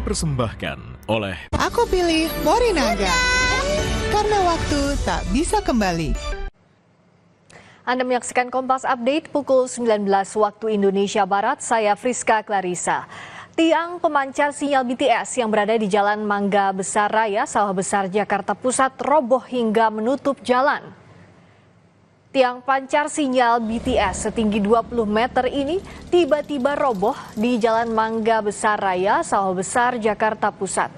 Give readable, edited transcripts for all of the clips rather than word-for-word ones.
dipersembahkan oleh Aku pilih Morinaga karena waktu tak bisa kembali. Anda menyaksikan Kompas Update pukul 19 waktu Indonesia Barat. Saya Friska Clarissa. Tiang pemancar sinyal BTS yang berada di Jalan Mangga Besar Raya, Sawah Besar, Jakarta Pusat roboh hingga menutup jalan. Tiang pancar sinyal BTS setinggi 20 meter ini tiba-tiba roboh di Jalan Mangga Besar Raya, Sawah Besar, Jakarta Pusat.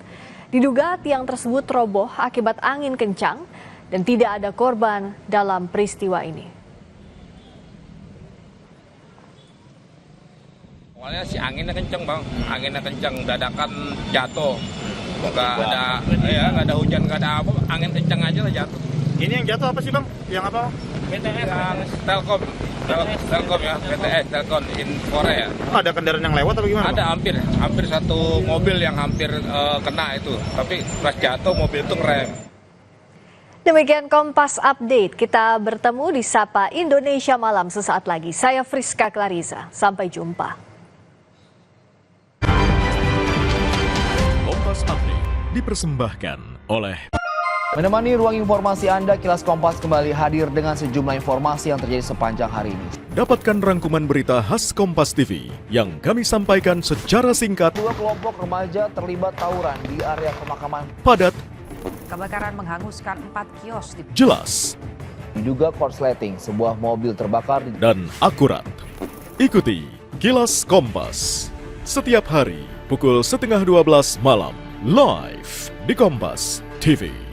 Diduga tiang tersebut roboh akibat angin kencang dan tidak ada korban dalam peristiwa ini. Awalnya sih anginnya kenceng bang, anginnya kenceng, dadakan jatuh. Nggak ada hujan, nggak ada apa, angin kenceng aja lah jatuh. Ini yang jatuh apa sih bang? Yang apa? BTS, yang Telkom ya, BTS, Telkom Infore ya. Ada kendaraan yang lewat atau gimana? Ada hampir satu mobil yang hampir kena itu, tapi pas jatuh mobil itu ngerem. Demikian Kompas Update, kita bertemu di Sapa Indonesia Malam sesaat lagi. Saya Friska Clarissa, sampai jumpa. Kompas Update dipersembahkan oleh Menemani ruang informasi Anda, Kilas Kompas kembali hadir dengan sejumlah informasi yang terjadi sepanjang hari ini. Dapatkan rangkuman berita khas Kompas TV yang kami sampaikan secara singkat, Dua kelompok remaja terlibat tawuran di area pemakaman. padat, Kebakaran menghanguskan 4 kios di jelas, Diduga korsleting, sebuah mobil terbakar di dan akurat. Ikuti Kilas Kompas setiap hari pukul 11:30 malam live di Kompas TV.